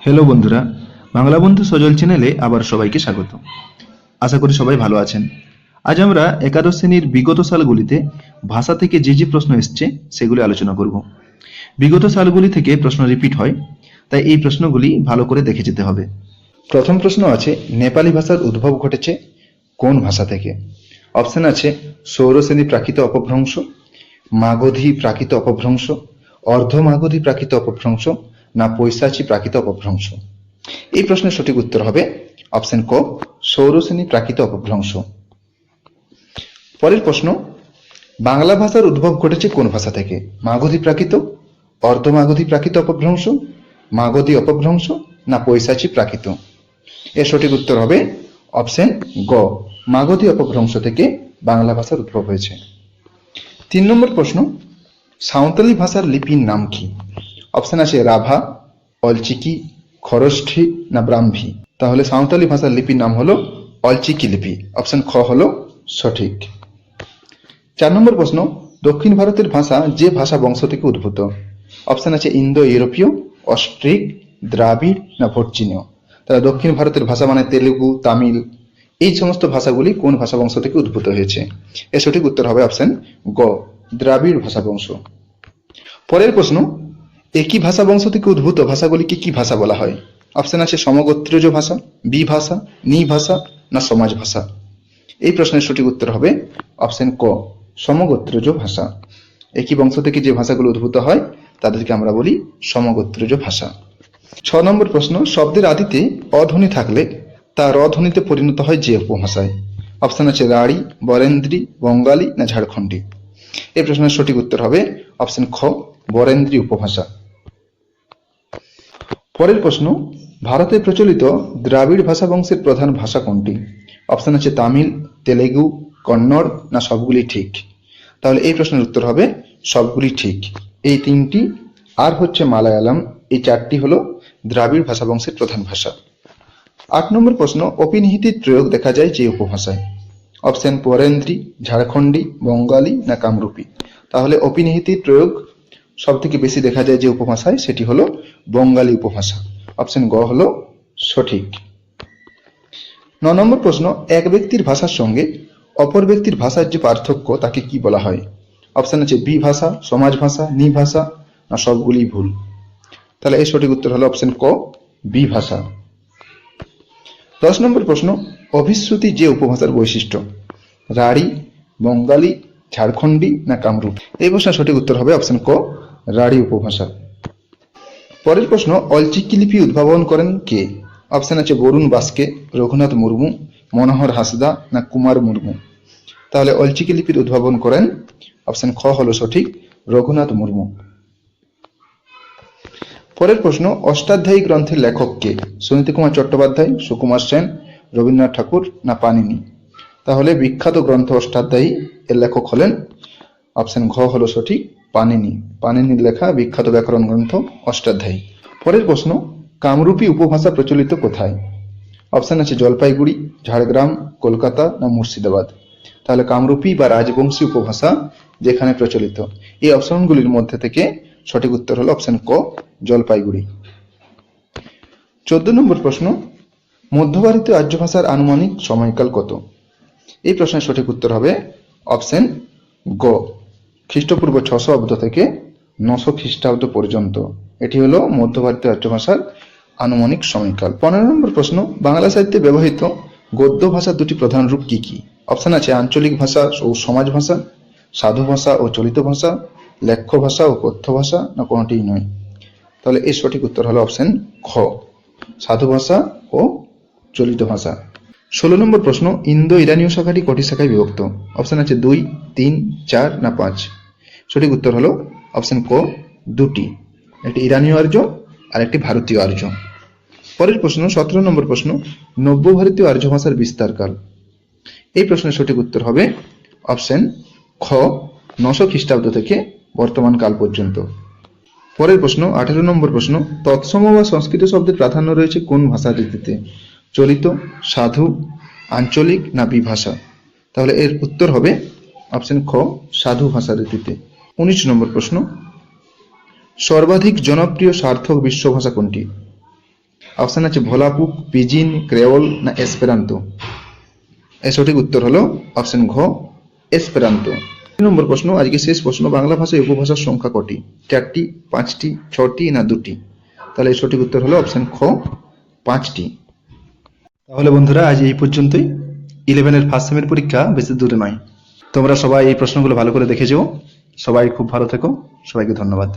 Hello বন্ধুরা, বাংলা বন্ধু সজল চ্যানেলে আবার সবাইকে স্বাগত। আশা করি সবাই ভালো আছেন। আজ আমরা একাদশ শ্রেণীর বিগত সালগুলিতে ভাষা থেকে যে যে প্রশ্ন এসছে সেগুলি আলোচনা করব। বিগত সালগুলি থেকে প্রশ্ন রিপিট হয়, তাই এই প্রশ্নগুলি ভালো করে দেখে যেতে হবে। প্রথম প্রশ্ন আছে, নেপালি ভাষার উদ্ভব ঘটেছে কোন ভাষা থেকে? অপশন আছে সৌরসেনী প্রাকৃত অপভ্রংশ, মাগধী প্রাকৃত অপভ্রংশ, অর্ধমাগধী প্রাকৃত অপভ্রংশ না পৈশাচী প্রাকৃত অপভ্রংশ। এই প্রশ্নের সঠিক উত্তর হবে অপশন ক, সৌরসেনী প্রাকৃত অপভ্রংশ। পরের প্রশ্ন, বাংলা ভাষার উদ্ভব ঘটেছে কোন ভাষা থেকে? মাগধী প্রাকৃত, অর্ধমাগধী প্রাকৃত অপভ্রংশ, মাগধী অপভ্রংশ না পৈশাচী প্রাকৃত। এর সঠিক উত্তর হবে অপশন গ, মাগধী অপভ্রংশ থেকে বাংলা ভাষার উদ্ভব হয়েছে। 3 নম্বর প্রশ্ন, সাঁওতালি ভাষার লিপির নাম কি? অপশন আছে রাভা, অলচিকি, খরষ্ঠী না ব্রাহ্মী। তাহলে সাঁওতালি ভাষার লিপির নাম হলো অলচিকি লিপি। অপশন খ হলো সঠিক। 4 নম্বর প্রশ্ন, দক্ষিণ ভারতের ভাষা যে ভাষা বংশ থেকে উদ্ভূত? অপশন আছে ইন্দো ইউরোপীয়, অস্ট্রিক, দ্রাবিড় না ভোটচীনীয়। তাহলে দক্ষিণ ভারতের ভাষা মানে তেলুগু, তামিল, এই সমস্ত ভাষাগুলি কোন ভাষা বংশ থেকে উদ্ভূত হয়েছে? এর সঠিক উত্তর হবে অপশন গ, দ্রাবিড় ভাষা বংশ। পরের প্রশ্ন, একই ভাষা বংশ থেকে উদ্ভূত ভাষাগুলিকে কি ভাষা বলা হয়? অপশন আছে সমগোত্রজ ভাষা, বি ভাষা, নি ভাষা না সমাজ ভাষা। এই প্রশ্নের সঠিক উত্তর হবে অপশন ক, সমগোত্রজ ভাষা। একই বংশ থেকে যে ভাষাগুলো উদ্ভূত হয় তাদেরকে আমরা বলি সমগোত্রজ ভাষা। 6 নম্বর প্রশ্ন, শব্দের আদিতে অধ্বনি থাকলে তা রধ্বনিতে পরিণত হয় যে উপভাষায়? অপশন আছে রাঢ়ী, বরেন্দ্রী, বঙ্গালী না ঝাড়খণ্ডী। এই প্রশ্নের সঠিক উত্তর হবে অপশন খ, বরেন্দ্রী উপভাষা। পরের প্রশ্ন, ভারতে প্রচলিত দ্রাবিড় ভাষা বংশের প্রধান ভাষা কোনটি? অপশন আছে তামিল, তেলেগু, কন্নড় না সবগুলি ঠিক। তাহলে এই প্রশ্নের উত্তর হবে সবগুলি ঠিক। এই 3টি আর হচ্ছে মালায়ালাম, এই 4টি হলো দ্রাবিড় ভাষা বংশের প্রধান ভাষা। 8 নম্বর প্রশ্ন, অপিনিহিতির প্রয়োগ দেখা যায় যে উপভাষায়? অপশন বরেন্দ্রী, ঝাড়খণ্ডী, বঙ্গালী না কামরূপী। তাহলে অপিনিহিতির প্রয়োগ সব থেকে বেশি দেখা যায় যে উপভাষায়, সেটি হলো বঙ্গালী উপভাষা। অপশন গ হলো সঠিক। 9 নম্বর প্রশ্ন, এক ব্যক্তির ভাষার সঙ্গে অপর ব্যক্তির ভাষার যে পার্থক্য তাকে কি বলা হয়? অপশন আছে বি ভাষা, সমাজ ভাষা, নি ভাষা না সবগুলি ভুল। তাহলে এর সঠিক উত্তর হলো অপশন ক, বি ভাষা। 10 নম্বর প্রশ্ন, অভিশ্রুতি যে উপভাষার বৈশিষ্ট্য? রাঢ়ী, বঙ্গালী, ঝাড়খণ্ডী না কামরূপ। এই প্রশ্নের সঠিক উত্তর হবে অপশন ক, রাঢ়ী উপভাষা। পরের প্রশ্ন, অলচিকি লিপি উদ্ভাবন করেন কে? অপশন আছে বরুণ বাস্কে, রঘুনাথ মুর্মু, মনোহর হাসদা না কুমার মুর্মু। তাহলে অলচিকি লিপির উদ্ভাবন করেন অপশন খ হলো সঠিক, রঘুনাথ মুর্মু। পরের প্রশ্ন, অষ্টাধ্যায়ী গ্রন্থের লেখক কে? সুনীতি কুমার চট্টোপাধ্যায়, সুকুমার সেন, রবীন্দ্রনাথ ঠাকুর না পাণিনি। তাহলে বিখ্যাত গ্রন্থ অষ্টাধ্যায়ী এর লেখক হলেন অপশন ঘ হলো সঠিক, পাণিনি। পাণিনির লেখা বিখ্যাত ব্যাকরণ গ্রন্থ অষ্টাধ্যায়ী। পরের প্রশ্ন, কামরূপী উপভাষা প্রচলিত কোথায়? অপশন আছে জলপাইগুড়ি, ঝাড়গ্রাম, কলকাতা না মুর্শিদাবাদ। তাহলে কামরূপী বা রাজবংশী উপভাষা যেখানে প্রচলিত, এই অপশনগুলির মধ্যে থেকে সঠিক উত্তর হলো অপশন ক, জলপাইগুড়ি। 14 নম্বর প্রশ্ন, মধ্য ভারতীয় আর্য ভাষার আনুমানিক সময়কাল কত? এই প্রশ্নের সঠিক উত্তর হবে অপশন গ, খ্রিস্টপূর্ব 600 অব্দ থেকে 900 খ্রিস্টাব্দ পর্যন্ত। এটি হলো মধ্য ভারতীয় আর্য ভাষার আনুমানিক সময়কাল। 15 নম্বর প্রশ্ন, বাংলা সাহিত্যে ব্যবহৃত গদ্য ভাষার দুটি প্রধান রূপ কি কি? অপশন আছে আঞ্চলিক ভাষা ও সমাজ ভাষা, সাধু ভাষা ও চলিত ভাষা, লেখ্য ভাষা ও কথ্য ভাষা না কোনোটিই নয়। তাহলে এর সঠিক উত্তর হলো অপশন খ, সাধু ভাষা ও চলিত ভাষা। 16 নম্বর প্রশ্ন, ইন্দো ইরানীয় শাখাটি কটি শাখায় বিভক্ত? অপশন আছে 2, 3, 4 না 5। সঠিক উত্তর হলো অপশন ক, 2টি। একটি ইরানীয় আর্য আর একটি ভারতীয় আর্য। পরের প্রশ্ন, 17 নম্বর প্রশ্ন, নব্য ভারতীয় আর্য ভাষার বিস্তারকাল? এই প্রশ্নের সঠিক উত্তর হবে অপশন খ, 900 খ্রিস্টাব্দ থেকে বর্তমান কাল পর্যন্ত। পরের প্রশ্ন, 18 নম্বর প্রশ্ন, তৎসম বা সংস্কৃত শব্দের প্রাধান্য রয়েছে কোন ভাষা রীতিতে? চলিত, সাধু, আঞ্চলিক না বিভাষা। তাহলে এর উত্তর হবে অপশন খ, সাধু ভাষা রীতিতে। 19 নম্বর প্রশ্ন, সর্বাধিক জনপ্রিয় সার্থক বিশ্ব ভাষা কোনটি? অপশন আছে ভোলাপুক, পিজিন, ক্রেওল না এসপেরান্তো। এর সঠিক উত্তর হলো অপশন ঘ, এসপেরান্তো। 2 নম্বর প্রশ্ন, আজকে শেষ প্রশ্ন, বাংলা ভাষায় উপভাষার সংখ্যা কটি? 4টি, 5টি, 6টি না 2টি? তাহলে এর সঠিক উত্তর হলো অপশন খ, 5টি। তাহলে বন্ধুরা আজ এই পর্যন্তই। 11-এর ফার্স্ট সেমের পরীক্ষা বেশি দূরে নয়। তোমরা সবাই এই প্রশ্নগুলো ভালো করে দেখে যেও। সবাই খুব ভালো থেকো। সবাইকে ধন্যবাদ।